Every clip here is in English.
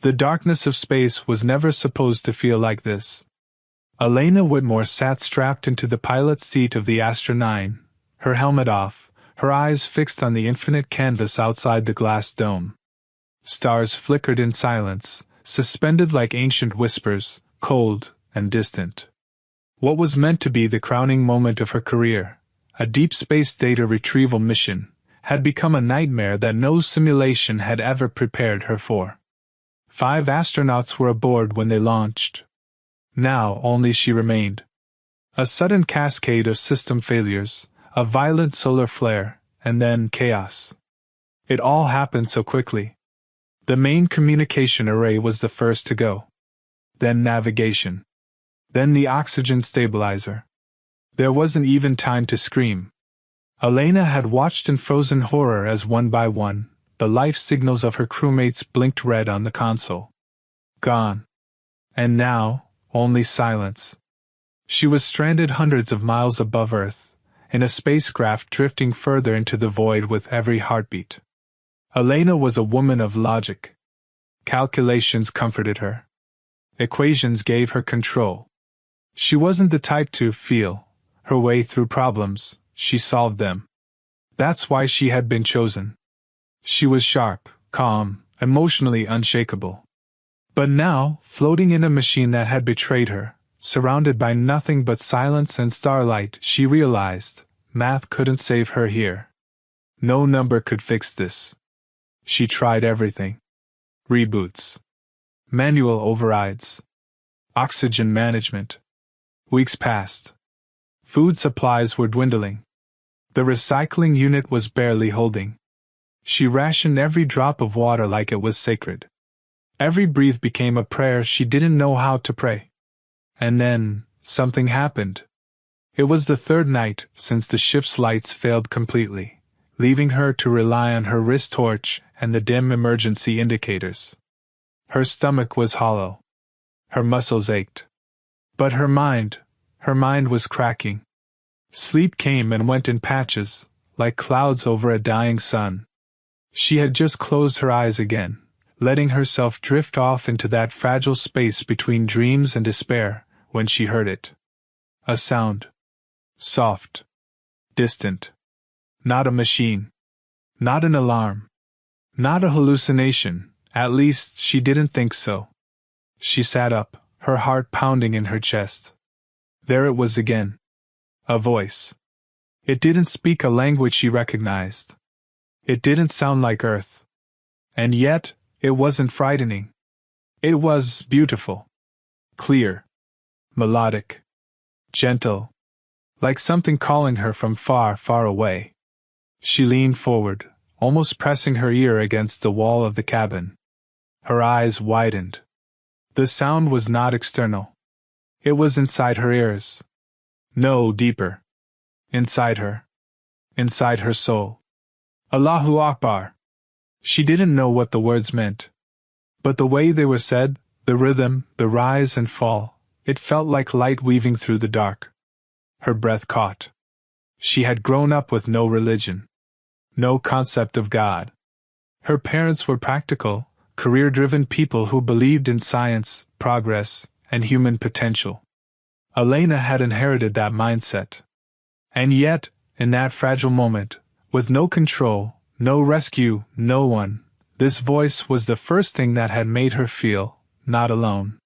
The darkness of space was never supposed to feel like this. Elena Whitmore sat strapped into the pilot's seat of the Astra 9, her helmet off, her eyes fixed on the infinite canvas outside the glass dome. Stars flickered in silence, suspended like ancient whispers, cold and distant. What was meant to be the crowning moment of her career, a deep space data retrieval mission, had become a nightmare that no simulation had ever prepared her for. 5 astronauts were aboard when they launched. Now only she remained. A sudden cascade of system failures, a violent solar flare, and then chaos. It all happened so quickly. The main communication array was the first to go. Then navigation. Then the oxygen stabilizer. There wasn't even time to scream. Elena had watched in frozen horror as one by one, the life signals of her crewmates blinked red on the console. Gone. And now, only silence. She was stranded hundreds of miles above Earth, in a spacecraft drifting further into the void with every heartbeat. Elena was a woman of logic. Calculations comforted her. Equations gave her control. She wasn't the type to feel her way through problems, she solved them. That's why she had been chosen. She was sharp, calm, emotionally unshakable. But now, floating in a machine that had betrayed her, surrounded by nothing but silence and starlight, she realized, math couldn't save her here. No number could fix this. She tried everything. Reboots. Manual overrides. Oxygen management. Weeks passed. Food supplies were dwindling. The recycling unit was barely holding. She rationed every drop of water like it was sacred. Every breath became a prayer she didn't know how to pray. And then, something happened. It was the 3rd night since the ship's lights failed completely, leaving her to rely on her wrist torch and the dim emergency indicators. Her stomach was hollow. Her muscles ached. But her mind was cracking. Sleep came and went in patches, like clouds over a dying sun. She had just closed her eyes again, letting herself drift off into that fragile space between dreams and despair, when she heard it. A sound. Soft. Distant. Not a machine. Not an alarm. Not a hallucination, at least she didn't think so. She sat up, her heart pounding in her chest. There it was again. A voice. It didn't speak a language she recognized. It didn't sound like Earth. And yet, it wasn't frightening. It was beautiful. Clear. Melodic. Gentle. Like something calling her from far, far away. She leaned forward, almost pressing her ear against the wall of the cabin. Her eyes widened. The sound was not external. It was inside her ears. No, deeper. Inside her. Inside her soul. Allahu Akbar. She didn't know what the words meant. But the way they were said, the rhythm, the rise and fall, it felt like light weaving through the dark. Her breath caught. She had grown up with no religion. No concept of God. Her parents were practical, career-driven people who believed in science, progress, and human potential. Elena had inherited that mindset. And yet, in that fragile moment, with no control, no rescue, no one, this voice was the first thing that had made her feel not alone.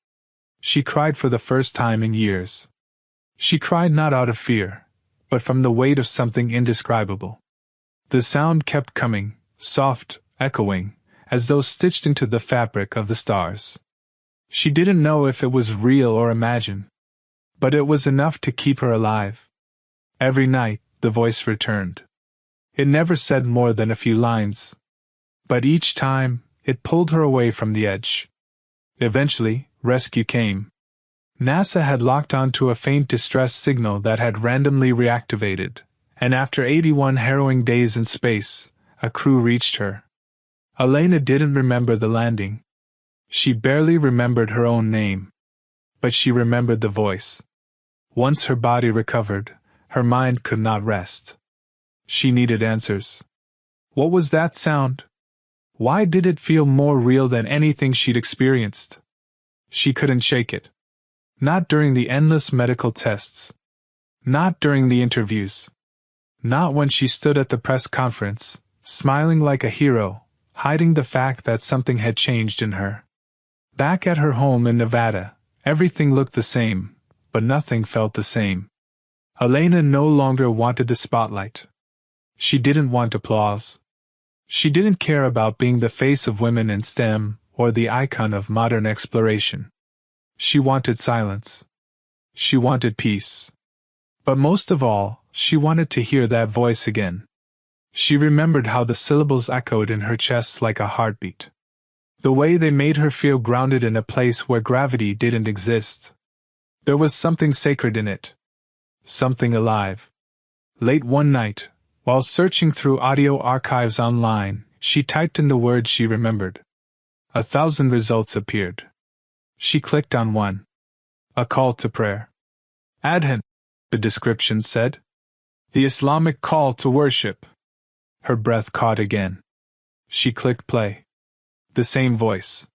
She cried for the first time in years. She cried not out of fear, but from the weight of something indescribable. The sound kept coming, soft, echoing, as though stitched into the fabric of the stars. She didn't know if it was real or imagined, but it was enough to keep her alive. Every night, the voice returned. It never said more than a few lines. But each time, it pulled her away from the edge. Eventually, rescue came. NASA had locked onto a faint distress signal that had randomly reactivated, and after 81 harrowing days in space, a crew reached her. Elena didn't remember the landing. She barely remembered her own name. But she remembered the voice. Once her body recovered, her mind could not rest. She needed answers. What was that sound? Why did it feel more real than anything she'd experienced? She couldn't shake it. Not during the endless medical tests. Not during the interviews. Not when she stood at the press conference, smiling like a hero, hiding the fact that something had changed in her. Back at her home in Nevada, everything looked the same, but nothing felt the same. Elena no longer wanted the spotlight. She didn't want applause. She didn't care about being the face of women in STEM or the icon of modern exploration. She wanted silence. She wanted peace. But most of all, she wanted to hear that voice again. She remembered how the syllables echoed in her chest like a heartbeat. The way they made her feel grounded in a place where gravity didn't exist. There was something sacred in it. Something alive. Late one night, while searching through audio archives online, she typed in the words she remembered. 1,000 results appeared. She clicked on one. A call to prayer. Adhan, the description said. The Islamic call to worship. Her breath caught again. She clicked play. The same voice.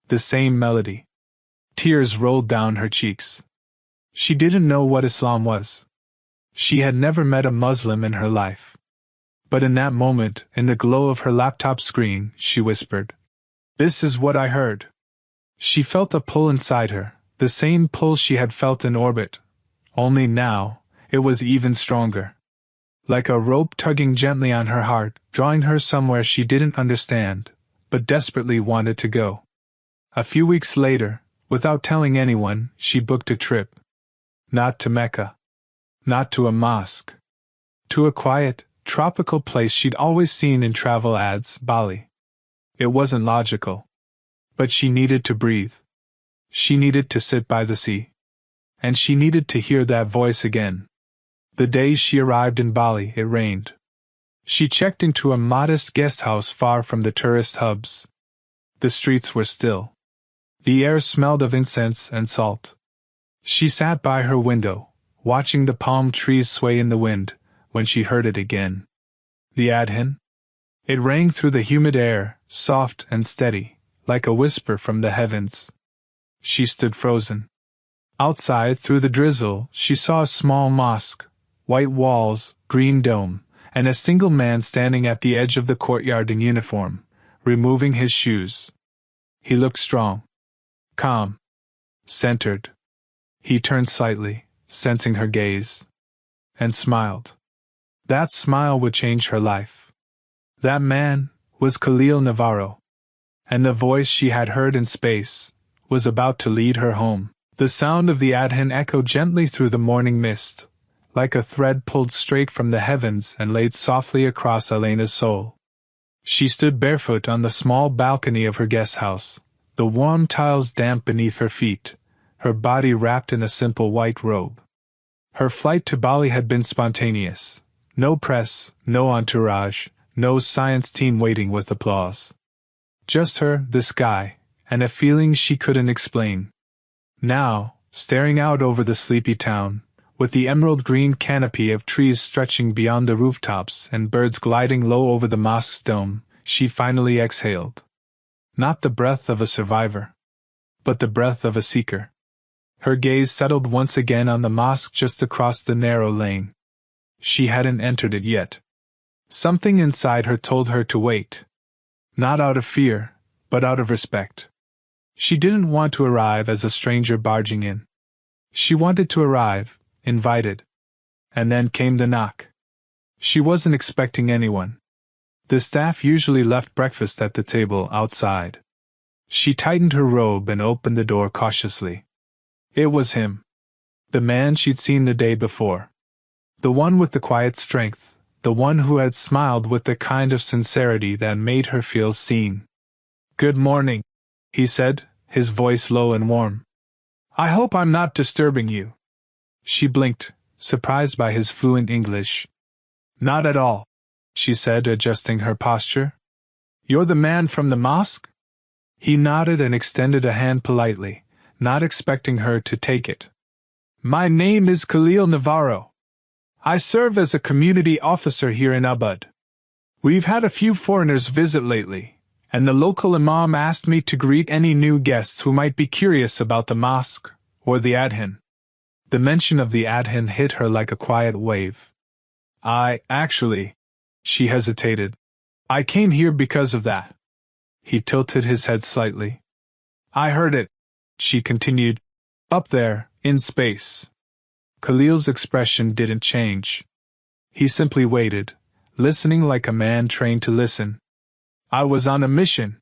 The same melody. Tears rolled down her cheeks. She didn't know what Islam was. She had never met a Muslim in her life. But in that moment, in the glow of her laptop screen, she whispered, "This is what I heard." She felt a pull inside her, the same pull she had felt in orbit. Only now, it was even stronger. Like a rope tugging gently on her heart, drawing her somewhere she didn't understand, but desperately wanted to go. A few weeks later, without telling anyone, she booked a trip. Not to Mecca. Not to a mosque. To a quiet, tropical place she'd always seen in travel ads, Bali. It wasn't logical. But she needed to breathe. She needed to sit by the sea. And she needed to hear that voice again. The day she arrived in Bali, it rained. She checked into a modest guest house far from the tourist hubs. The streets were still. The air smelled of incense and salt. She sat by her window, watching the palm trees sway in the wind, when she heard it again. The Adhan? It rang through the humid air, soft and steady, like a whisper from the heavens. She stood frozen. Outside, through the drizzle, she saw a small mosque, white walls, green dome, and a single man standing at the edge of the courtyard in uniform, removing his shoes. He looked strong, calm, centered. He turned slightly, sensing her gaze, and smiled. That smile would change her life. That man was Khalil Navarro, and the voice she had heard in space was about to lead her home. The sound of the Adhan echoed gently through the morning mist, like a thread pulled straight from the heavens and laid softly across Elena's soul. She stood barefoot on the small balcony of her guest house, the warm tiles damp beneath her feet, her body wrapped in a simple white robe. Her flight to Bali had been spontaneous. No press, no entourage, no science team waiting with applause. Just her, the sky, and a feeling she couldn't explain. Now, staring out over the sleepy town, with the emerald-green canopy of trees stretching beyond the rooftops and birds gliding low over the mosque's dome, she finally exhaled. Not the breath of a survivor, but the breath of a seeker. Her gaze settled once again on the mosque just across the narrow lane. She hadn't entered it yet. Something inside her told her to wait. Not out of fear, but out of respect. She didn't want to arrive as a stranger barging in. She wanted to arrive, invited. And then came the knock. She wasn't expecting anyone. The staff usually left breakfast at the table outside. She tightened her robe and opened the door cautiously. It was him. The man she'd seen the day before. The one with the quiet strength, the one who had smiled with the kind of sincerity that made her feel seen. "Good morning," he said, his voice low and warm. "I hope I'm not disturbing you." She blinked, surprised by his fluent English. "Not at all," she said, adjusting her posture. "You're the man from the mosque?" He nodded and extended a hand politely, not expecting her to take it. "My name is Khalil Navarro. I serve as a community officer here in Ubud. We've had a few foreigners visit lately, And the local imam asked me to greet any new guests who might be curious about the mosque, or the Adhan. The mention of the Adhan hit her like a quiet wave. Actually, she hesitated. I came here because of that. He tilted his head slightly. I heard it, she continued. Up there, in space. Khalil's expression didn't change. He simply waited, listening like a man trained to listen. I was on a mission.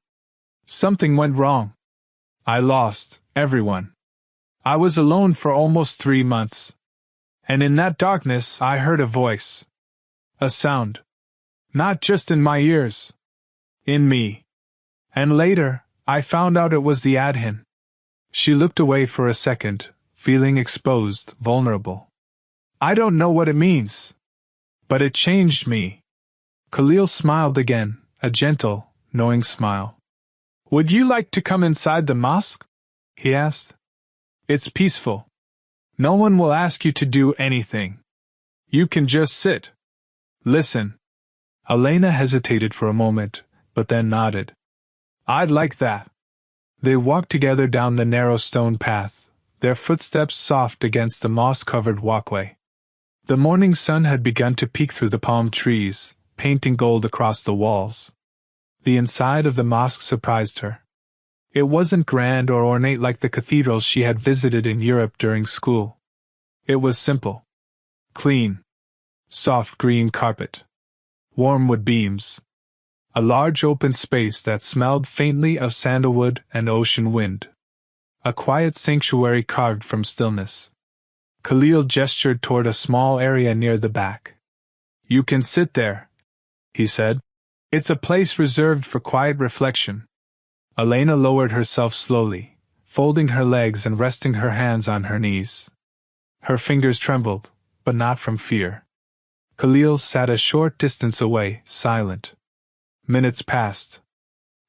Something went wrong. I lost everyone. I was alone for almost 3 months. And in that darkness I heard a voice. A sound. Not just in my ears. In me. And later, I found out it was the Adhan. She looked away for a second, feeling exposed, vulnerable. I don't know what it means. But it changed me. Khalil smiled again, a gentle, knowing smile. Would you like to come inside the mosque? He asked. It's peaceful. No one will ask you to do anything. You can just sit. Listen. Elena hesitated for a moment, but then nodded. I'd like that. They walked together down the narrow stone path, their footsteps soft against the moss-covered walkway. The morning sun had begun to peek through the palm trees, painting gold across the walls. The inside of the mosque surprised her. It wasn't grand or ornate like the cathedrals she had visited in Europe during school. It was simple. Clean. Soft green carpet. Warm wood beams. A large open space that smelled faintly of sandalwood and ocean wind. A quiet sanctuary carved from stillness. Khalil gestured toward a small area near the back. You can sit there, he said. It's a place reserved for quiet reflection. Elena lowered herself slowly, folding her legs and resting her hands on her knees. Her fingers trembled, but not from fear. Khalil sat a short distance away, silent. Minutes passed.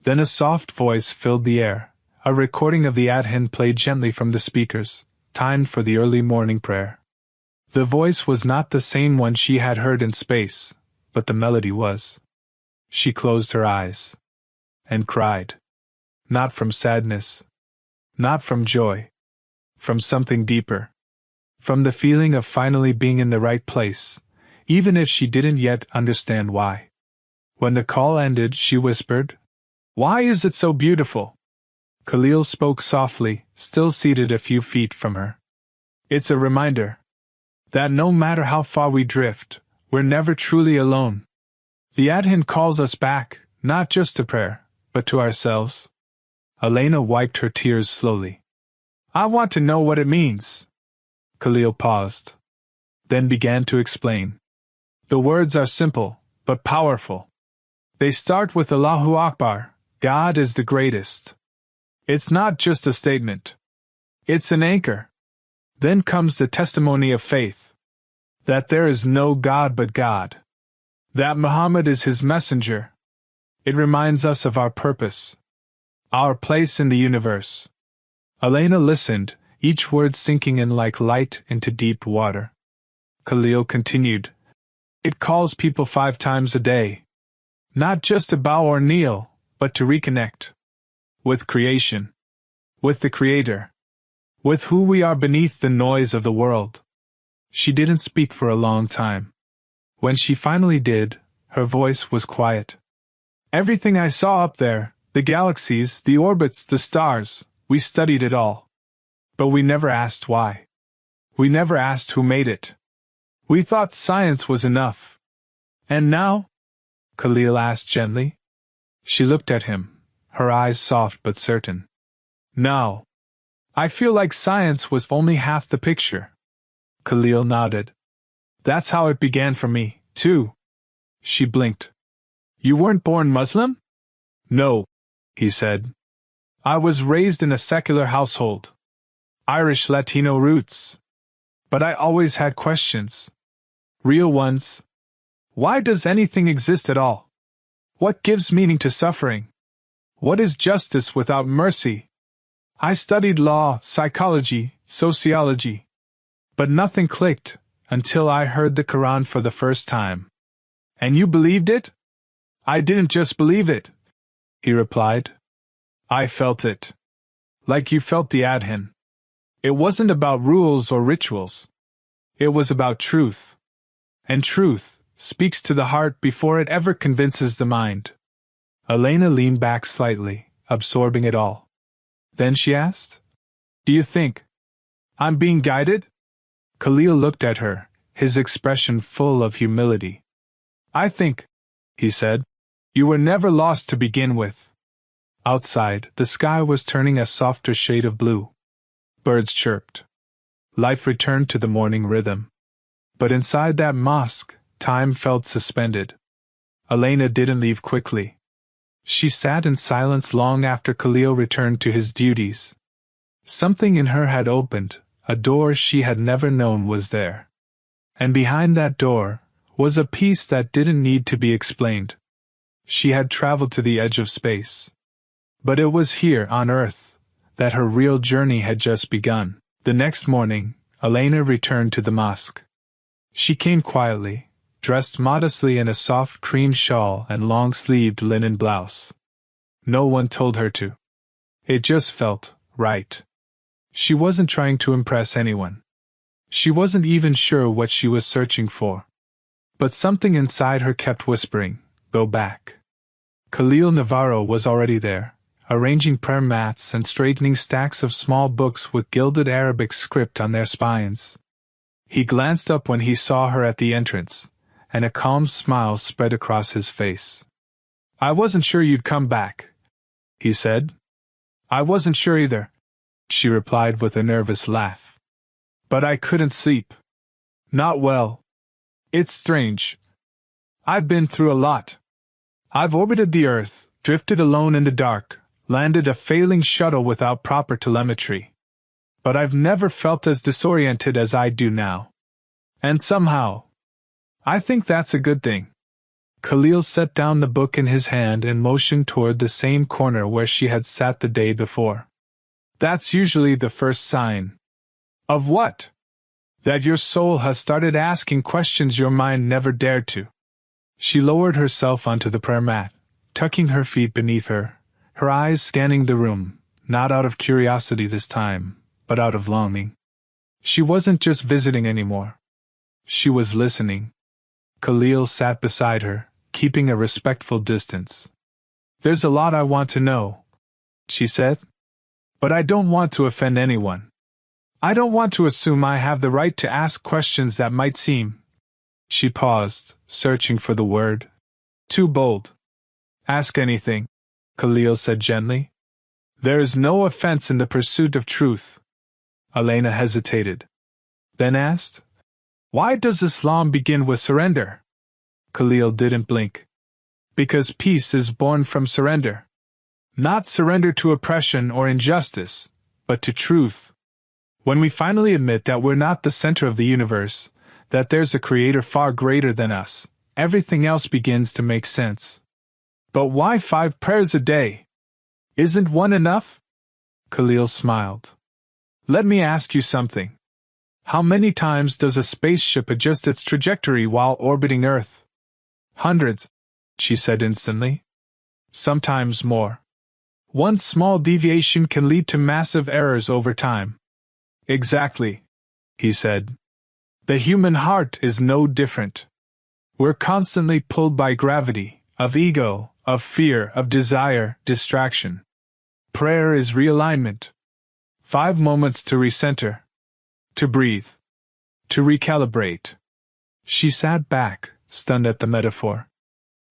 Then a soft voice filled the air. A recording of the Adhan played gently from the speakers, timed for the early morning prayer. The voice was not the same one she had heard in space, but the melody was. She closed her eyes. And cried. Not from sadness. Not from joy. From something deeper. From the feeling of finally being in the right place, even if she didn't yet understand why. When the call ended, she whispered, Why is it so beautiful? Khalil spoke softly, still seated a few feet from her. It's a reminder that no matter how far we drift, we're never truly alone. The Adhan calls us back, not just to prayer, but to ourselves. Elena wiped her tears slowly. I want to know what it means. Khalil paused. Then began to explain. The words are simple, but powerful. They start with Allahu Akbar, God is the greatest. It's not just a statement. It's an anchor. Then comes the testimony of faith. That there is no God but God. That Muhammad is his messenger. It reminds us of our purpose. Our place in the universe. Elena listened, each word sinking in like light into deep water. Khalil continued. It calls people 5 times a day. Not just to bow or kneel, but to reconnect. With creation. With the Creator. With who we are beneath the noise of the world. She didn't speak for a long time. When she finally did, her voice was quiet. Everything I saw up there, the galaxies, the orbits, the stars, we studied it all. But we never asked why. We never asked who made it. We thought science was enough. And now? Khalil asked gently. She looked at him, her eyes soft but certain. Now. I feel like science was only half the picture. Khalil nodded. That's how it began for me, too. She blinked. You weren't born Muslim? No, he said. I was raised in a secular household. Irish Latino roots. But I always had questions. Real ones. Why does anything exist at all? What gives meaning to suffering? What is justice without mercy? I studied law, psychology, sociology. But nothing clicked until I heard the Qur'an for the first time. And you believed it? I didn't just believe it. he replied. I felt it. Like you felt the Adhan. It wasn't about rules or rituals. It was about truth. And truth speaks to the heart before it ever convinces the mind. Elena leaned back slightly, absorbing it all. Then she asked, Do you think I'm being guided? Khalil looked at her, his expression full of humility. I think, he said, you were never lost to begin with. Outside, the sky was turning a softer shade of blue. Birds chirped. Life returned to the morning rhythm. But inside that mosque, time felt suspended. Elena didn't leave quickly. She sat in silence long after Khalil returned to his duties. Something in her had opened, a door she had never known was there. And behind that door was a peace that didn't need to be explained. She had traveled to the edge of space. But it was here, on Earth, that her real journey had just begun. The next morning, Elena returned to the mosque. She came quietly, dressed modestly in a soft cream shawl and long-sleeved linen blouse. No one told her to. It just felt right. She wasn't trying to impress anyone. She wasn't even sure what she was searching for. But something inside her kept whispering, Go back. Khalil Navarro was already there, arranging prayer mats and straightening stacks of small books with gilded Arabic script on their spines. He glanced up when he saw her at the entrance, and a calm smile spread across his face. I wasn't sure you'd come back, he said. I wasn't sure either, she replied with a nervous laugh. But I couldn't sleep. Not well. It's strange. I've been through a lot. I've orbited the Earth, drifted alone in the dark, landed a failing shuttle without proper telemetry. But I've never felt as disoriented as I do now. And somehow, I think that's a good thing. Khalil set down the book in his hand and motioned toward the same corner where she had sat the day before. That's usually the first sign. Of what? That your soul has started asking questions your mind never dared to. She lowered herself onto the prayer mat, tucking her feet beneath her, her eyes scanning the room, not out of curiosity this time, but out of longing. She wasn't just visiting anymore. She was listening. Khalil sat beside her, keeping a respectful distance. There's a lot I want to know, she said. But I don't want to offend anyone. I don't want to assume I have the right to ask questions that might seem. She paused, searching for the word. Too bold. Ask anything, Khalil said gently. There is no offense in the pursuit of truth. Elena hesitated. Then asked, Why does Islam begin with surrender? Khalil didn't blink. Because peace is born from surrender. Not surrender to oppression or injustice, but to truth. When we finally admit that we're not the center of the universe, that there's a creator far greater than us, everything else begins to make sense. But why 5 prayers a day? Isn't one enough? Khalil smiled. Let me ask you something. How many times does a spaceship adjust its trajectory while orbiting Earth? Hundreds, she said instantly. Sometimes more. One small deviation can lead to massive errors over time. Exactly, he said. The human heart is no different. We're constantly pulled by gravity, of ego, of fear, of desire, distraction. Prayer is realignment. 5 moments to recenter. To breathe. To recalibrate. She sat back, stunned at the metaphor.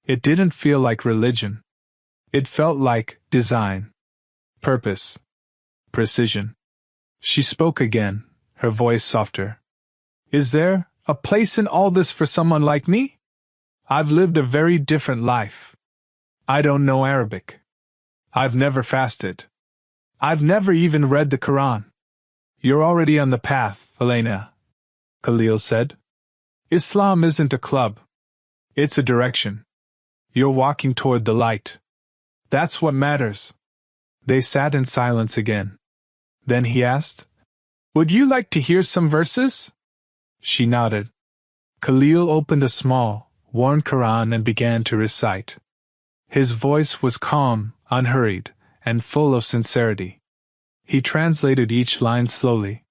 It didn't feel like religion. It felt like design. Purpose. Precision. She spoke again, her voice softer. Is there a place in all this for someone like me? I've lived a very different life. I don't know Arabic. I've never fasted. I've never even read the Qur'an. You're already on the path, Elena, Khalil said. Islam isn't a club. It's a direction. You're walking toward the light. That's what matters. They sat in silence again. Then he asked, Would you like to hear some verses? She nodded. Khalil opened a small, worn Qur'an and began to recite. His voice was calm, unhurried, and full of sincerity. He translated each line slowly.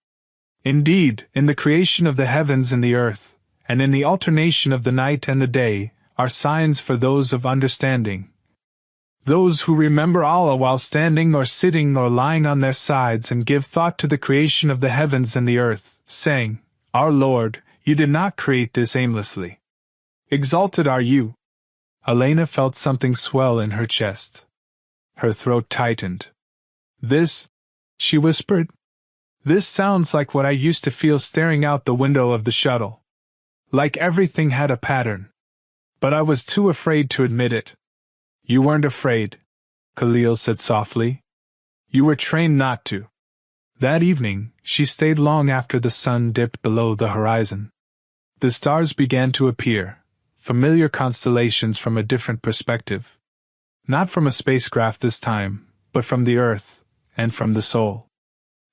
Indeed, in the creation of the heavens and the earth, and in the alternation of the night and the day, are signs for those of understanding. Those who remember Allah while standing or sitting or lying on their sides and give thought to the creation of the heavens and the earth, saying, Our Lord, you did not create this aimlessly. Exalted are you. Elena felt something swell in her chest. Her throat tightened. This, she whispered, this sounds like what I used to feel staring out the window of the shuttle. Like everything had a pattern. But I was too afraid to admit it. You weren't afraid, Khalil said softly. You were trained not to. That evening, she stayed long after the sun dipped below the horizon. The stars began to appear, familiar constellations from a different perspective. Not from a spacecraft this time, but from the earth, and from the soul.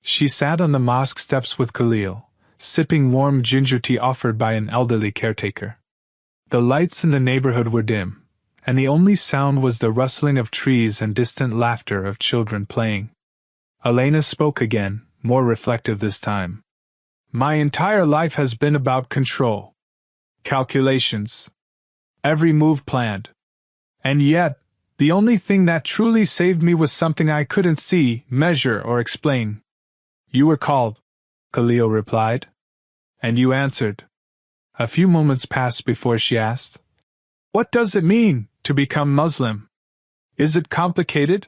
She sat on the mosque steps with Khalil, sipping warm ginger tea offered by an elderly caretaker. The lights in the neighborhood were dim, and the only sound was the rustling of trees and distant laughter of children playing. Elena spoke again, more reflective this time. My entire life has been about control. Calculations. Every move planned. And yet, the only thing that truly saved me was something I couldn't see, measure, or explain. You were called, Khalil replied. And you answered. A few moments passed before she asked, What does it mean, to become Muslim? Is it complicated?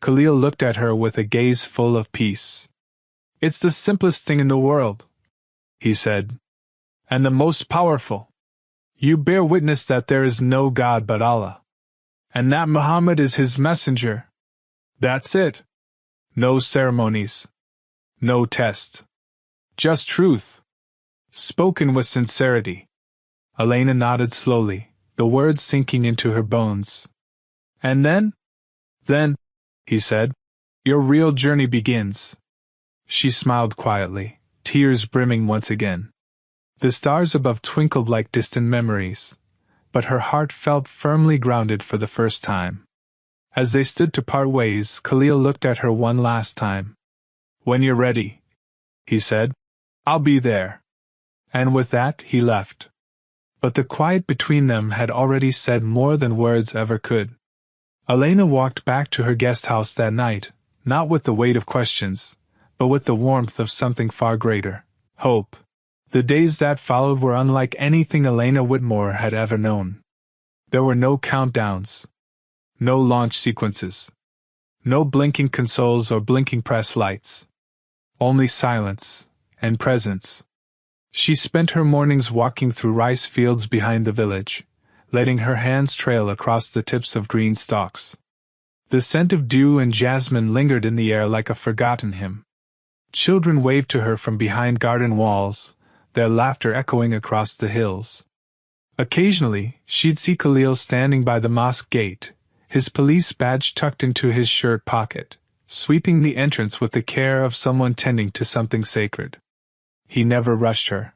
Khalil looked at her with a gaze full of peace. It's the simplest thing in the world, he said. And the most powerful. You bear witness that there is no God but Allah. And that Muhammad is his messenger. That's it. No ceremonies. No test. Just truth. Spoken with sincerity. Elena nodded slowly, the words sinking into her bones. And then? Then, he said, your real journey begins. She smiled quietly, tears brimming once again. The stars above twinkled like distant memories, but her heart felt firmly grounded for the first time. As they stood to part ways, Khalil looked at her one last time. When you're ready, he said, I'll be there. And with that, he left. But the quiet between them had already said more than words ever could. Elena walked back to her guest house that night, not with the weight of questions, but with the warmth of something far greater, hope. The days that followed were unlike anything Elena Whitmore had ever known. There were no countdowns. No launch sequences. No blinking consoles or blinking press lights. Only silence and presence. She spent her mornings walking through rice fields behind the village, letting her hands trail across the tips of green stalks. The scent of dew and jasmine lingered in the air like a forgotten hymn. Children waved to her from behind garden walls, their laughter echoing across the hills. Occasionally, she'd see Khalil standing by the mosque gate, his police badge tucked into his shirt pocket, sweeping the entrance with the care of someone tending to something sacred. He never rushed her.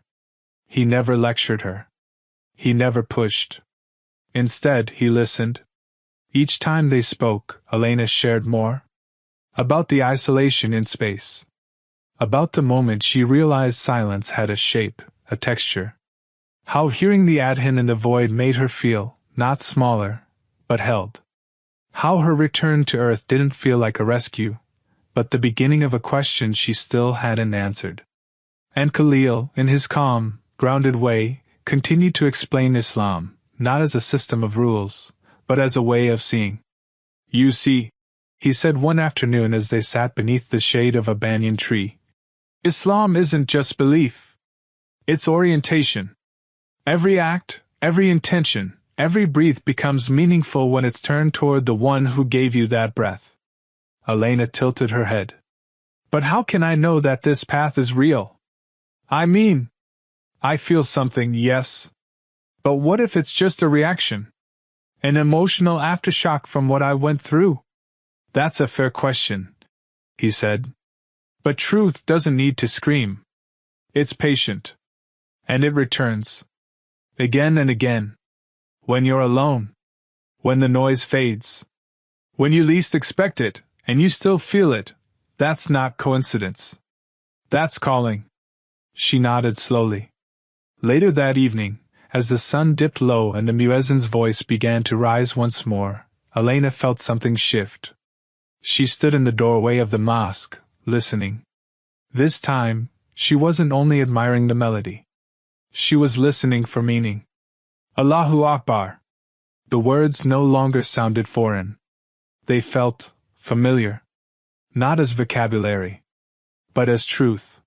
He never lectured her. He never pushed. Instead, he listened. Each time they spoke, Elena shared more. About the isolation in space. About the moment she realized silence had a shape, a texture. How hearing the Adhan in the void made her feel, not smaller, but held. How her return to Earth didn't feel like a rescue, but the beginning of a question she still hadn't answered. And Khalil, in his calm, grounded way, continued to explain Islam, not as a system of rules, but as a way of seeing. You see, he said one afternoon as they sat beneath the shade of a banyan tree, Islam isn't just belief. It's orientation. Every act, every intention, every breath becomes meaningful when it's turned toward the one who gave you that breath. Elena tilted her head. But how can I know that this path is real? I mean, I feel something, yes. But what if it's just a reaction? An emotional aftershock from what I went through? That's a fair question, he said. But truth doesn't need to scream. It's patient. And it returns. Again and again. When you're alone. When the noise fades. When you least expect it, and you still feel it, that's not coincidence. That's calling. She nodded slowly. Later that evening, as the sun dipped low and the muezzin's voice began to rise once more, Elena felt something shift. She stood in the doorway of the mosque, listening. This time, she wasn't only admiring the melody. She was listening for meaning. Allahu Akbar. The words no longer sounded foreign. They felt familiar. Not as vocabulary, but as truth.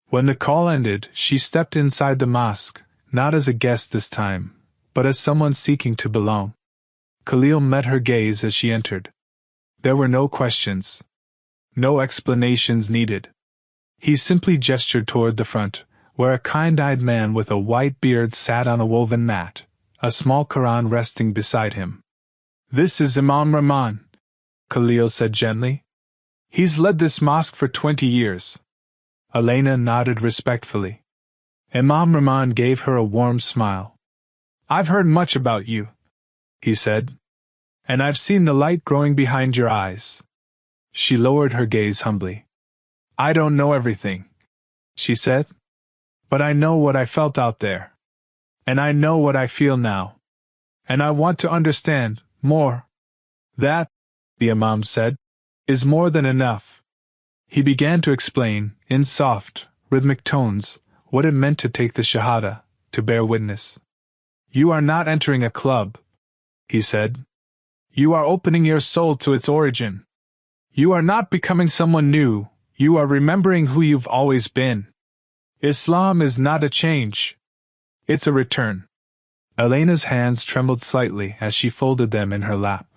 When the call ended, she stepped inside the mosque, not as a guest this time, but as someone seeking to belong. Khalil met her gaze as she entered. There were no questions. No explanations needed. He simply gestured toward the front, where a kind-eyed man with a white beard sat on a woven mat, a small Qur'an resting beside him. This is Imam Rahman, Khalil said gently. He's led this mosque for 20 years. Elena nodded respectfully. Imam Rahman gave her a warm smile. I've heard much about you, he said. And I've seen the light growing behind your eyes. She lowered her gaze humbly. I don't know everything, she said. But I know what I felt out there. And I know what I feel now. And I want to understand more. That, the Imam said, is more than enough. He began to explain, in soft, rhythmic tones, what it meant to take the Shahada, to bear witness. You are not entering a club, he said. You are opening your soul to its origin. You are not becoming someone new, you are remembering who you've always been. Islam is not a change. It's a return. Elena's hands trembled slightly as she folded them in her lap.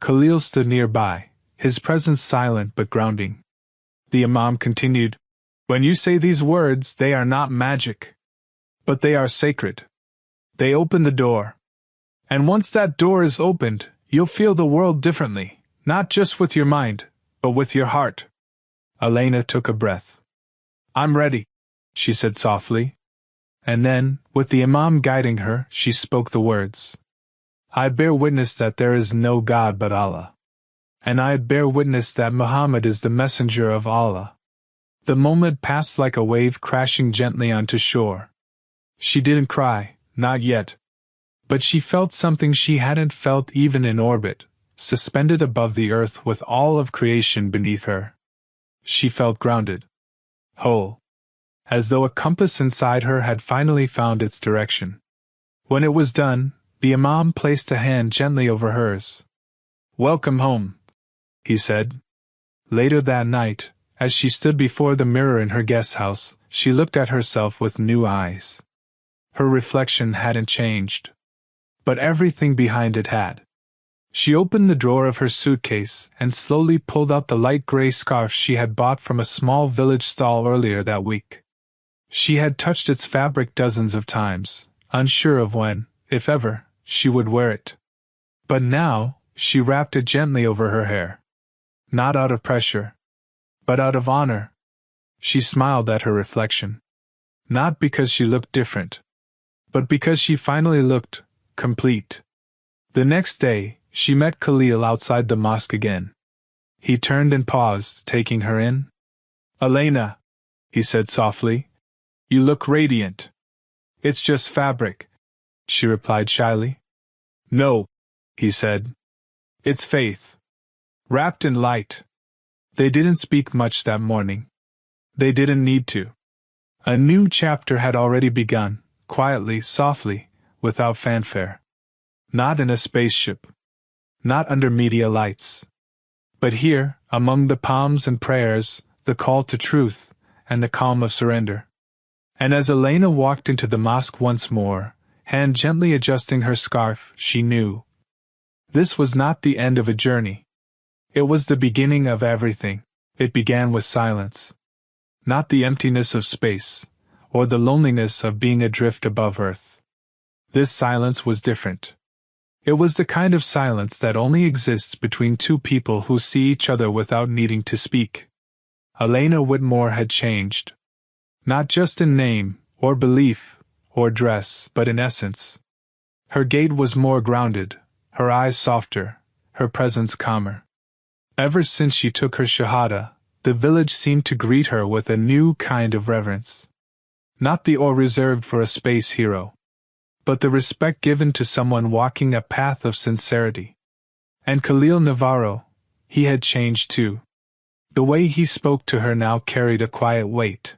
Khalil stood nearby, his presence silent but grounding. The Imam continued, When you say these words, they are not magic. But they are sacred. They open the door. And once that door is opened, you'll feel the world differently, not just with your mind, but with your heart. Elena took a breath. I'm ready, she said softly. And then, with the Imam guiding her, she spoke the words. I bear witness that there is no God but Allah. And I bear witness that Muhammad is the messenger of Allah. The moment passed like a wave crashing gently onto shore. She didn't cry, not yet. But she felt something she hadn't felt even in orbit, suspended above the earth with all of creation beneath her. She felt grounded. Whole. As though a compass inside her had finally found its direction. When it was done, the Imam placed a hand gently over hers. Welcome home, he said. Later that night, as she stood before the mirror in her guest house, she looked at herself with new eyes. Her reflection hadn't changed. But everything behind it had. She opened the drawer of her suitcase and slowly pulled out the light gray scarf she had bought from a small village stall earlier that week. She had touched its fabric dozens of times, unsure of when, if ever, she would wear it. But now, she wrapped it gently over her hair. Not out of pressure, but out of honor. She smiled at her reflection. Not because she looked different, but because she finally looked complete. The next day, she met Khalil outside the mosque again. He turned and paused, taking her in. Elena, he said softly, you look radiant. It's just fabric, she replied shyly. No, he said. It's faith. Wrapped in light. They didn't speak much that morning. They didn't need to. A new chapter had already begun, quietly, softly, without fanfare. Not in a spaceship. Not under media lights. But here, among the palms and prayers, the call to truth, and the calm of surrender. And as Elena walked into the mosque once more, hand gently adjusting her scarf, she knew. This was not the end of a journey. It was the beginning of everything. It began with silence. Not the emptiness of space, or the loneliness of being adrift above earth. This silence was different. It was the kind of silence that only exists between two people who see each other without needing to speak. Elena Whitmore had changed. Not just in name, or belief, or dress, but in essence. Her gait was more grounded, her eyes softer, her presence calmer. Ever since she took her shahada, the village seemed to greet her with a new kind of reverence. Not the awe reserved for a space hero, but the respect given to someone walking a path of sincerity. And Khalil Navarro, he had changed too. The way he spoke to her now carried a quiet weight.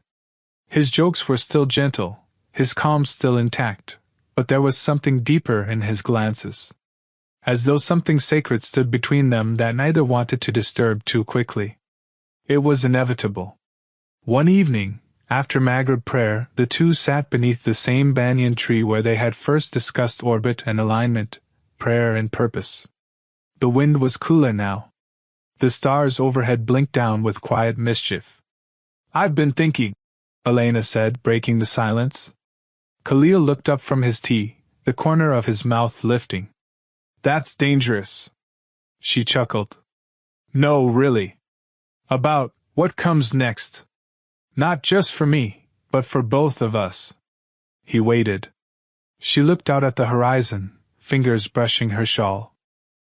His jokes were still gentle, his calm still intact, but there was something deeper in his glances. As though something sacred stood between them that neither wanted to disturb too quickly. It was inevitable. One evening, after Maghrib prayer, the two sat beneath the same banyan tree where they had first discussed orbit and alignment, prayer and purpose. The wind was cooler now. The stars overhead blinked down with quiet mischief. "I've been thinking," Elena said, breaking the silence. Khalil looked up from his tea, the corner of his mouth lifting. "That's dangerous." She chuckled. "No, really. About what comes next. Not just for me, but for both of us." He waited. She looked out at the horizon, fingers brushing her shawl.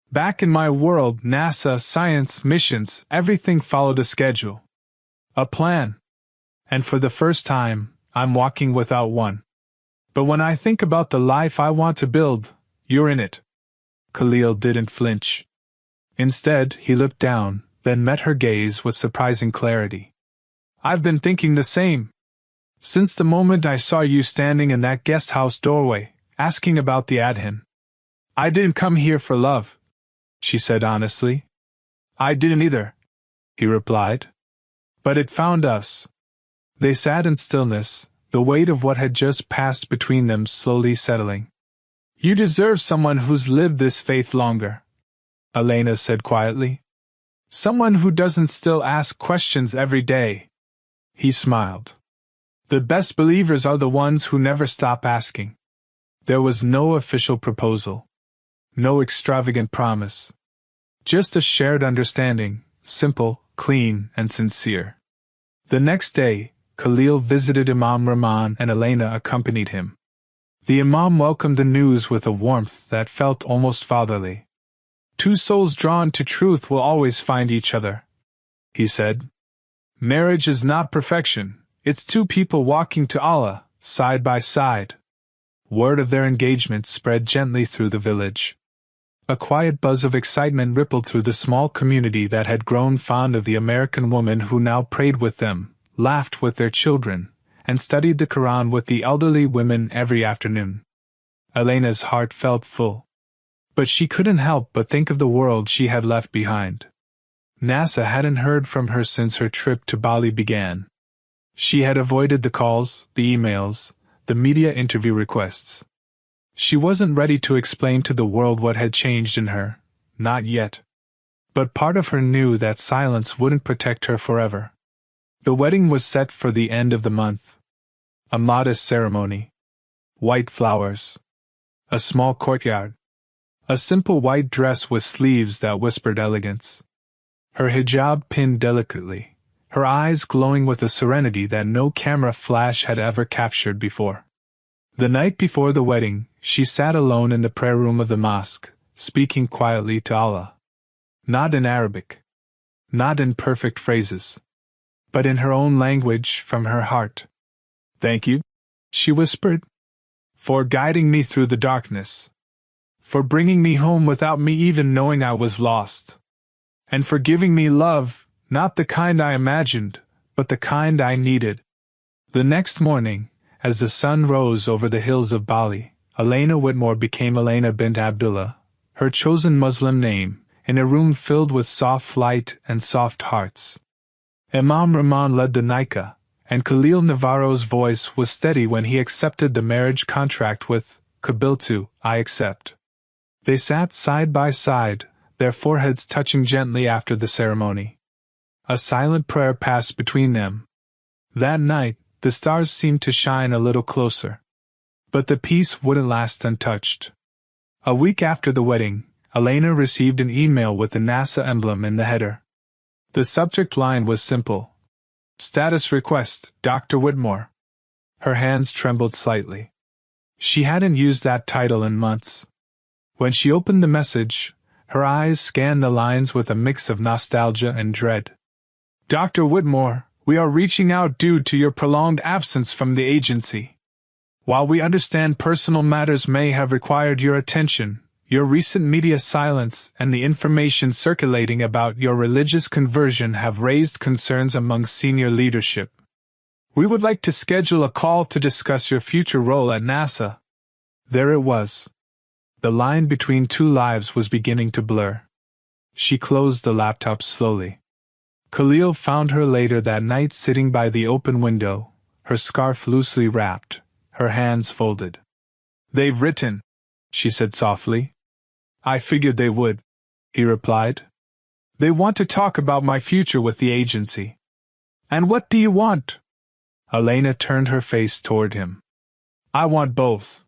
"Back in my world, NASA, science, missions, everything followed a schedule. A plan. And for the first time, I'm walking without one. But when I think about the life I want to build, you're in it." Khalil didn't flinch. Instead, he looked down, then met her gaze with surprising clarity. "I've been thinking the same. Since the moment I saw you standing in that guest house doorway, asking about the Adhan. I didn't come here for love," she said honestly. "I didn't either," he replied. "But it found us." They sat in stillness, the weight of what had just passed between them slowly settling. "You deserve someone who's lived this faith longer," Elena said quietly. "Someone who doesn't still ask questions every day." He smiled. "The best believers are the ones who never stop asking." There was no official proposal. No extravagant promise. Just a shared understanding, simple, clean, and sincere. The next day, Khalil visited Imam Rahman and Elena accompanied him. The Imam welcomed the news with a warmth that felt almost fatherly. "Two souls drawn to truth will always find each other," he said. "Marriage is not perfection, it's two people walking to Allah, side by side." Word of their engagement spread gently through the village. A quiet buzz of excitement rippled through the small community that had grown fond of the American woman who now prayed with them, laughed with their children, and studied the Qur'an with the elderly women every afternoon. Elena's heart felt full. But she couldn't help but think of the world she had left behind. NASA hadn't heard from her since her trip to Bali began. She had avoided the calls, the emails, the media interview requests. She wasn't ready to explain to the world what had changed in her, not yet. But part of her knew that silence wouldn't protect her forever. The wedding was set for the end of the month. A modest ceremony. White flowers. A small courtyard. A simple white dress with sleeves that whispered elegance. Her hijab pinned delicately, her eyes glowing with a serenity that no camera flash had ever captured before. The night before the wedding, she sat alone in the prayer room of the mosque, speaking quietly to Allah. Not in Arabic. Not in perfect phrases. But in her own language, from her heart. "Thank you," she whispered, "for guiding me through the darkness. For bringing me home without me even knowing I was lost. And for giving me love, not the kind I imagined, but the kind I needed." The next morning, as the sun rose over the hills of Bali, Elena Whitmore became Elena bint Abdullah, her chosen Muslim name, in a room filled with soft light and soft hearts. Imam Rahman led the nikah, and Khalil Navarro's voice was steady when he accepted the marriage contract with, "Qabiltu, I accept." They sat side by side, their foreheads touching gently after the ceremony. A silent prayer passed between them. That night, the stars seemed to shine a little closer. But the peace wouldn't last untouched. A week after the wedding, Elena received an email with the NASA emblem in the header. The subject line was simple. "Status request, Dr. Whitmore." Her hands trembled slightly. She hadn't used that title in months. When she opened the message, Her eyes scanned the lines with a mix of nostalgia and dread. "Dr. Whitmore, we are reaching out due to your prolonged absence from the agency. While we understand personal matters may have required your attention, your recent media silence and the information circulating about your religious conversion have raised concerns among senior leadership. We would like to schedule a call to discuss your future role at NASA." There it was. The line between two lives was beginning to blur. She closed the laptop slowly. Khalil found her later that night sitting by the open window, her scarf loosely wrapped, her hands folded. "They've written," she said softly. "I figured they would," he replied. "They want to talk about my future with the agency." "And what do you want?" Elena turned her face toward him. "I want both.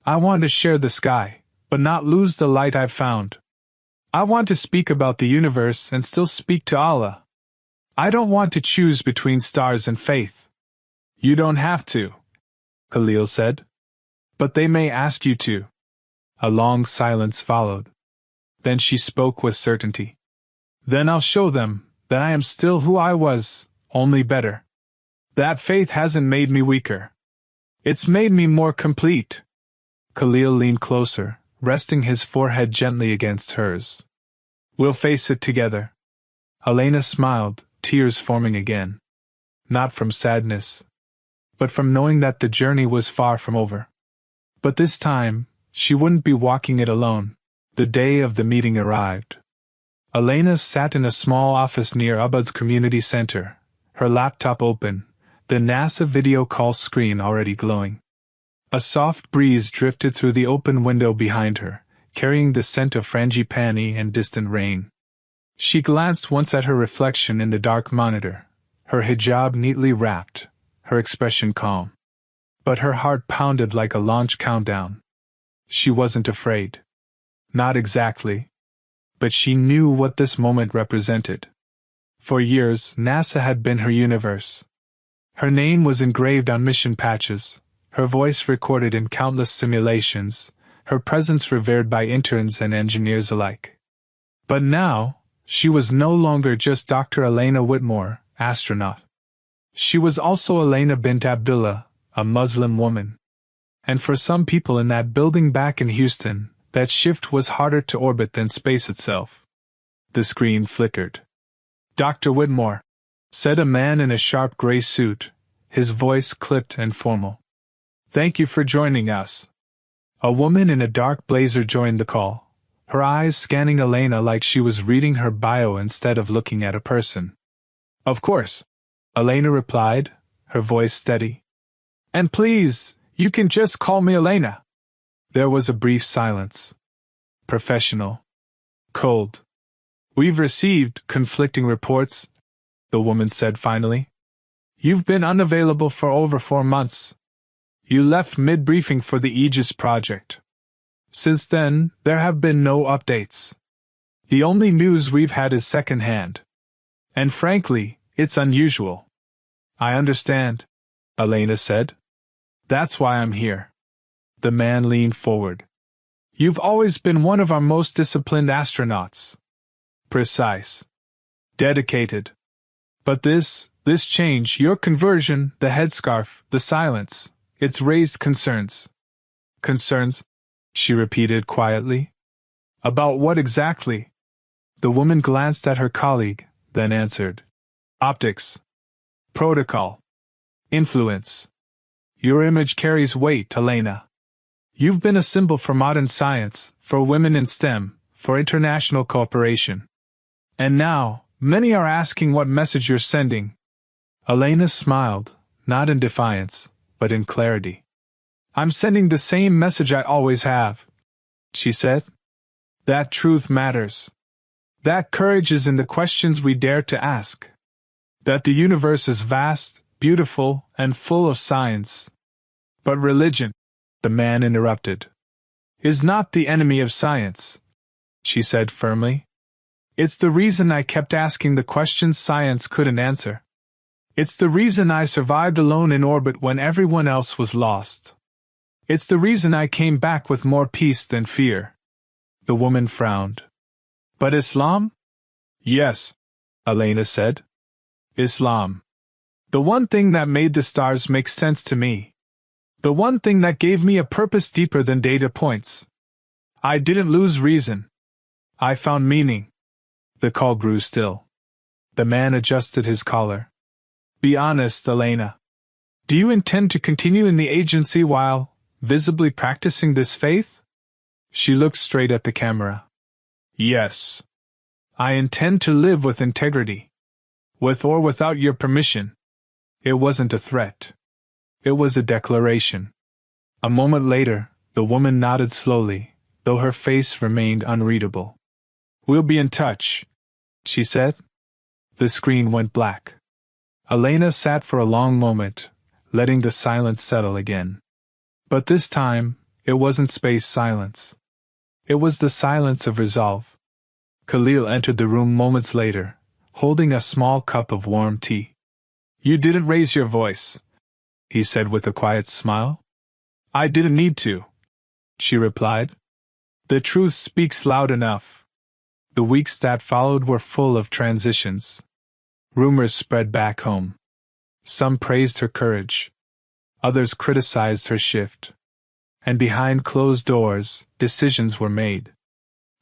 I want to share the sky, but not lose the light I've found. I want to speak about the universe and still speak to Allah. I don't want to choose between stars and faith." "You don't have to," Khalil said. "But they may ask you to." A long silence followed. Then she spoke with certainty. "Then I'll show them that I am still who I was, only better. That faith hasn't made me weaker. It's made me more complete." Khalil leaned closer, resting his forehead gently against hers. "We'll face it together." Elena smiled, tears forming again. Not from sadness, but from knowing that the journey was far from over. But this time, she wouldn't be walking it alone. The day of the meeting arrived. Elena sat in a small office near Ubud's community center, her laptop open, the NASA video call screen already glowing. A soft breeze drifted through the open window behind her, carrying the scent of frangipani and distant rain. She glanced once at her reflection in the dark monitor, her hijab neatly wrapped, her expression calm. But her heart pounded like a launch countdown. She wasn't afraid. Not exactly. But she knew what this moment represented. For years, NASA had been her universe. Her name was engraved on mission patches, her voice recorded in countless simulations, her presence revered by interns and engineers alike. But now, she was no longer just Dr. Elena Whitmore, astronaut. She was also Elena bint Abdullah, a Muslim woman. And for some people in that building back in Houston, that shift was harder to orbit than space itself. The screen flickered. "Dr. Whitmore," said a man in a sharp gray suit, his voice clipped and formal. "Thank you for joining us." A woman in a dark blazer joined the call, her eyes scanning Elena like she was reading her bio instead of looking at a person. "Of course," Elena replied, her voice steady. "And please, you can just call me Elena." There was a brief silence. Professional. Cold. "We've received conflicting reports," the woman said finally. "You've been unavailable for over 4 months. You left mid-briefing for the Aegis project. Since then, there have been no updates. The only news we've had is secondhand. And frankly, it's unusual." "I understand," Elena said. "That's why I'm here." The man leaned forward. "You've always been one of our most disciplined astronauts. Precise. Dedicated. But this change, your conversion, the headscarf, the silence, it's raised concerns." "Concerns?" she repeated quietly. "About what exactly?" The woman glanced at her colleague, then answered. "Optics. Protocol. Influence. Your image carries weight, Elena. You've been a symbol for modern science, for women in STEM, for international cooperation. And now, many are asking what message you're sending." Elena smiled, not in defiance, but in clarity. "I'm sending the same message I always have," she said. "That truth matters. That courage is in the questions we dare to ask. That the universe is vast, beautiful, and full of science. But religion," the man interrupted, "is not the enemy of science," she said firmly. "It's the reason I kept asking the questions science couldn't answer. It's the reason I survived alone in orbit when everyone else was lost. It's the reason I came back with more peace than fear." The woman frowned. But Islam? Yes, Elena said. Islam. The one thing that made the stars make sense to me. The one thing that gave me a purpose deeper than data points. I didn't lose reason. I found meaning. The call grew still. The man adjusted his collar. Be honest, Elena. Do you intend to continue in the agency while visibly practicing this faith? She looked straight at the camera. Yes. I intend to live with integrity. With or without your permission. It wasn't a threat. It was a declaration. A moment later, the woman nodded slowly, though her face remained unreadable. We'll be in touch, she said. The screen went black. Elena sat for a long moment, letting the silence settle again. But this time, it wasn't space silence. It was the silence of resolve. Khalil entered the room moments later, holding a small cup of warm tea. You didn't raise your voice, he said with a quiet smile. I didn't need to, she replied. The truth speaks loud enough. The weeks that followed were full of transitions. Rumors spread back home. Some praised her courage. Others criticized her shift. And behind closed doors, decisions were made.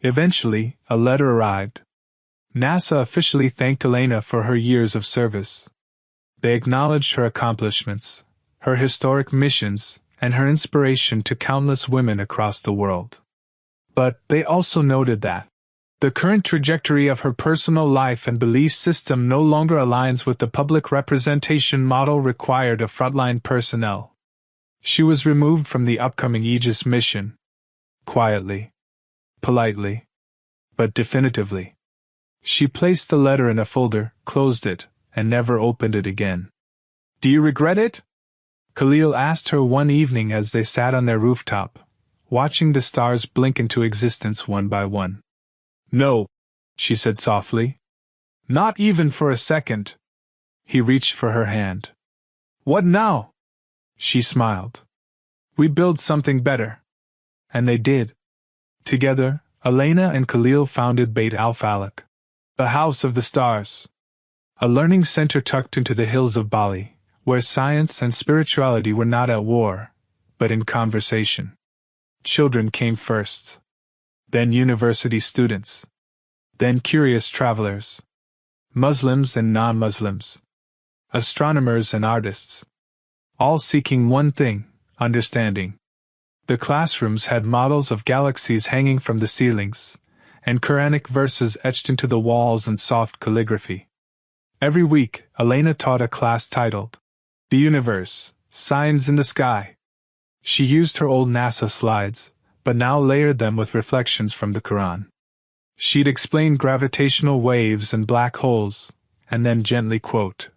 Eventually, a letter arrived. NASA officially thanked Elena for her years of service. They acknowledged her accomplishments, her historic missions, and her inspiration to countless women across the world. But they also noted that the current trajectory of her personal life and belief system no longer aligns with the public representation model required of frontline personnel. She was removed from the upcoming Aegis mission. Quietly. Politely. But definitively. She placed the letter in a folder, closed it, and never opened it again. Do you regret it? Khalil asked her one evening as they sat on their rooftop, watching the stars blink into existence one by one. No, she said softly. Not even for a second. He reached for her hand. What now? She smiled. We build something better. And they did. Together, Elena and Khalil founded Beit al-Falak, the House of the Stars, a learning center tucked into the hills of Bali, where science and spirituality were not at war, but in conversation. Children came first. Then university students. Then curious travelers. Muslims and non-Muslims. Astronomers and artists. All seeking one thing, understanding. The classrooms had models of galaxies hanging from the ceilings, and Quranic verses etched into the walls in soft calligraphy. Every week, Elena taught a class titled, The Universe, Signs in the Sky. She used her old NASA slides, but now layered them with reflections from the Qur'an. She'd explain gravitational waves and black holes, and then gently quote,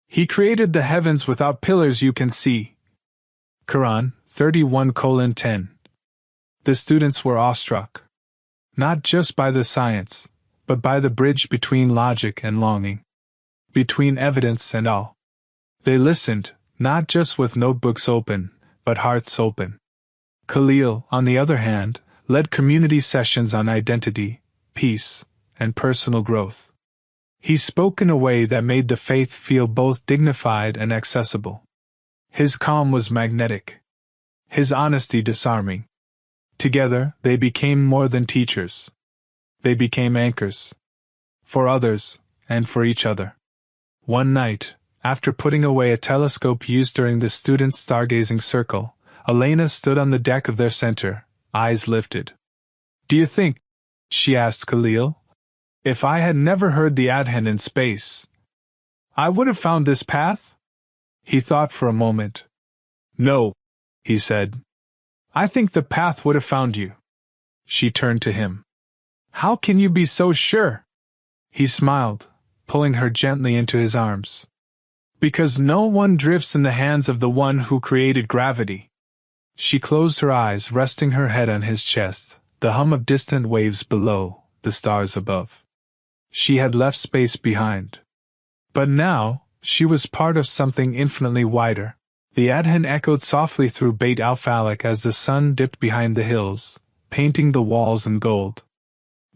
He created the heavens without pillars you can see. Qur'an 31:10. The students were awestruck. Not just by the science, but by the bridge between logic and longing. Between evidence and awe. They listened, not just with notebooks open, but hearts open. Khalil, on the other hand, led community sessions on identity, peace, and personal growth. He spoke in a way that made the faith feel both dignified and accessible. His calm was magnetic. His honesty disarming. Together, they became more than teachers. They became anchors. For others, and for each other. One night, after putting away a telescope used during the students' stargazing circle, Elena stood on the deck of their center, eyes lifted. Do you think, she asked Khalil, if I had never heard the Adhan in space, I would have found this path? He thought for a moment. No, he said. I think the path would have found you. She turned to him. How can you be so sure? He smiled, pulling her gently into his arms. Because no one drifts in the hands of the one who created gravity. She closed her eyes, resting her head on his chest, the hum of distant waves below, the stars above. She had left space behind. But now, she was part of something infinitely wider. The Adhan echoed softly through Beit al-Falak as the sun dipped behind the hills, painting the walls in gold.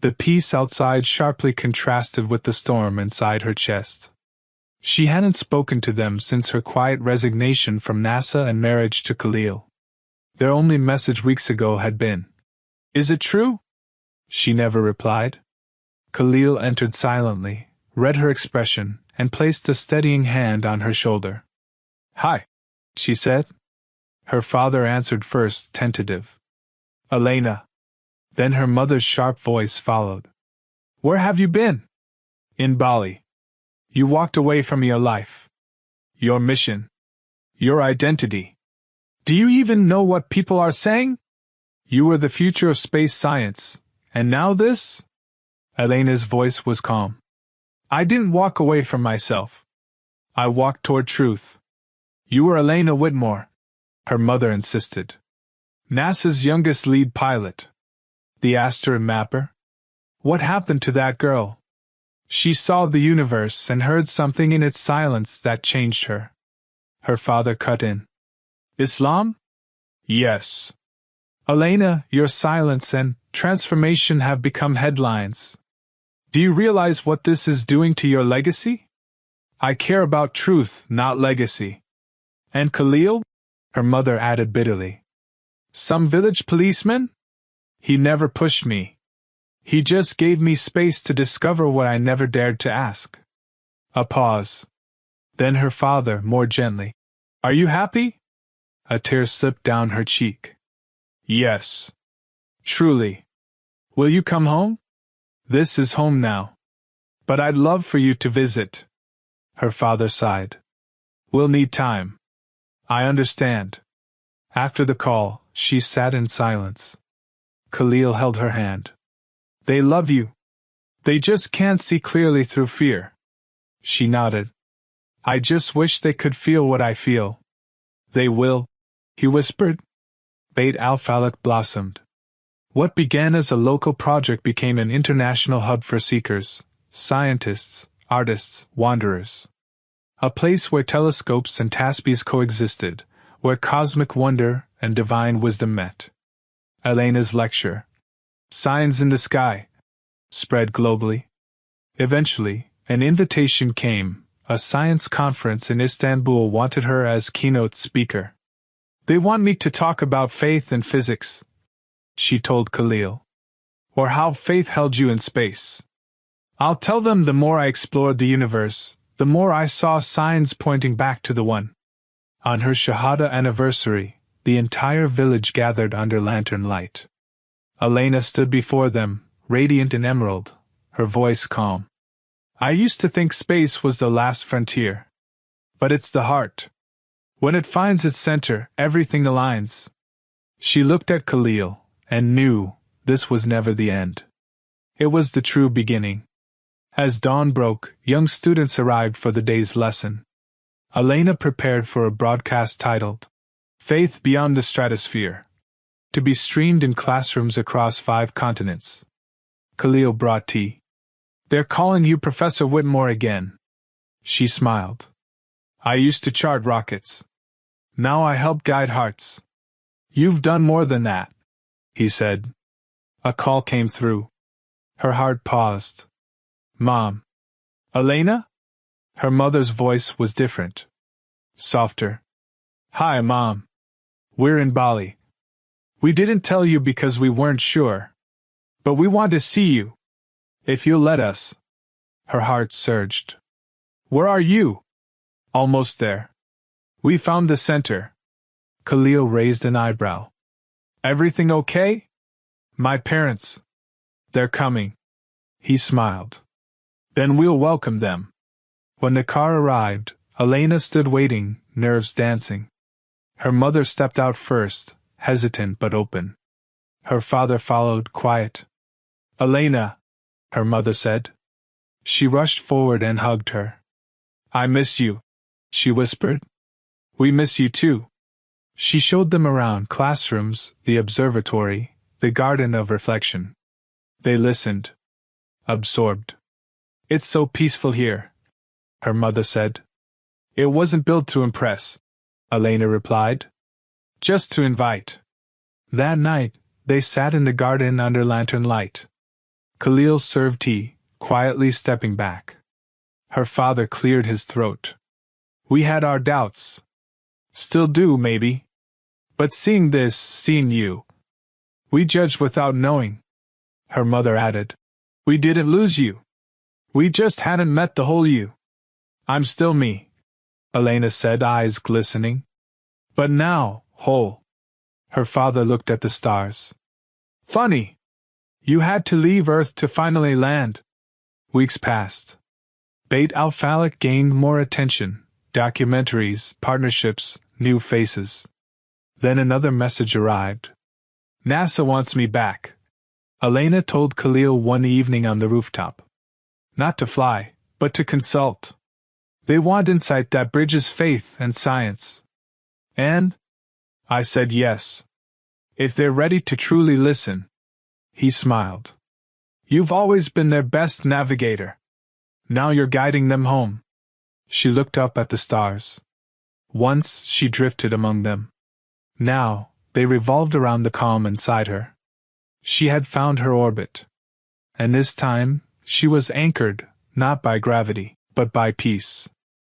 The peace outside sharply contrasted with the storm inside her chest. She hadn't spoken to them since her quiet resignation from NASA and marriage to Khalil. Their only message weeks ago had been, "Is it true?" She never replied. Khalil entered silently, read her expression, and placed a steadying hand on her shoulder. "Hi," she said. Her father answered first, tentative. "Elena." Then her mother's sharp voice followed. "Where have you been?" "In Bali. You walked away from your life. Your mission. Your identity. Do you even know what people are saying? You were the future of space science, and now this?" Elena's voice was calm. "I didn't walk away from myself. I walked toward truth." "You were Elena Whitmore," her mother insisted. "NASA's youngest lead pilot. The asteroid mapper. What happened to that girl?" She saw the universe and heard something in its silence that changed her. Her father cut in. "Islam?" "Yes. Elena, your silence and transformation have become headlines. Do you realize what this is doing to your legacy?" "I care about truth, not legacy." "And Khalil?" her mother added bitterly. "Some village policeman? He never pushed me. He just gave me space to discover what I never dared to ask." A pause. Then her father, more gently. "Are you happy?" A tear slipped down her cheek. "Yes. Truly. Will you come home?" "This is home now. But I'd love for you to visit." Her father sighed. "We'll need time." "I understand." After the call, she sat in silence. Khalil held her hand. "They love you. They just can't see clearly through fear." She nodded. "I just wish they could feel what I feel." "They will," he whispered. Beit al-Falak blossomed. What began as a local project became an international hub for seekers, scientists, artists, wanderers. A place where telescopes and tasbihs coexisted, where cosmic wonder and divine wisdom met. Elena's lecture, "Signs in the Sky," spread globally. Eventually, an invitation came. A science conference in Istanbul wanted her as keynote speaker. "They want me to talk about faith and physics," she told Khalil. "Or how faith held you in space. I'll tell them the more I explored the universe, the more I saw signs pointing back to the One." On her Shahada anniversary, the entire village gathered under lantern light. Elena stood before them, radiant in emerald, her voice calm. "I used to think space was the last frontier. But it's the heart. When it finds its center, everything aligns." She looked at Khalil, and knew this was never the end. It was the true beginning. As dawn broke, young students arrived for the day's lesson. Elena prepared for a broadcast titled, "Faith Beyond the Stratosphere," to be streamed in classrooms across 5 continents. Khalil brought tea. "They're calling you Professor Whitmore again." She smiled. "I used to chart rockets. Now I help guide hearts." "You've done more than that," he said. A call came through. Her heart paused. "Mom." "Elena?" Her mother's voice was different. Softer. "Hi, Mom. We're in Bali. We didn't tell you because we weren't sure. But we want to see you. If you'll let us." Her heart surged. "Where are you?" "Almost there. We found the center." Khalil raised an eyebrow. "Everything okay?" "My parents. They're coming." He smiled. "Then we'll welcome them." When the car arrived, Elena stood waiting, nerves dancing. Her mother stepped out first, hesitant but open. Her father followed, quiet. "Elena," her mother said. She rushed forward and hugged her. "I miss you," she whispered. "We miss you too." She showed them around classrooms, the observatory, the garden of reflection. They listened. Absorbed. "It's so peaceful here," her mother said. "It wasn't built to impress," Elena replied. "Just to invite." That night, they sat in the garden under lantern light. Khalil served tea, quietly stepping back. Her father cleared his throat. We had our doubts. Still do, maybe. But seeing this, seeing you. We judged without knowing. Her mother added. We didn't lose you. We just hadn't met the whole you. I'm still me, Elena said, eyes glistening. But now, whole. Her father looked at the stars. Funny. You had to leave Earth to finally land. Weeks passed. Beit al-Falak gained more attention, documentaries, partnerships, new faces. Then another message arrived. NASA wants me back, Elena told Khalil one evening on the rooftop. Not to fly, but to consult. They want insight that bridges faith and science. And? I said yes. If they're ready to truly listen. He smiled. You've always been their best navigator. Now you're guiding them home. She looked up at the stars. Once she drifted among them. Now, they revolved around the calm inside her. She had found her orbit. And this time, she was anchored, not by gravity, but by peace.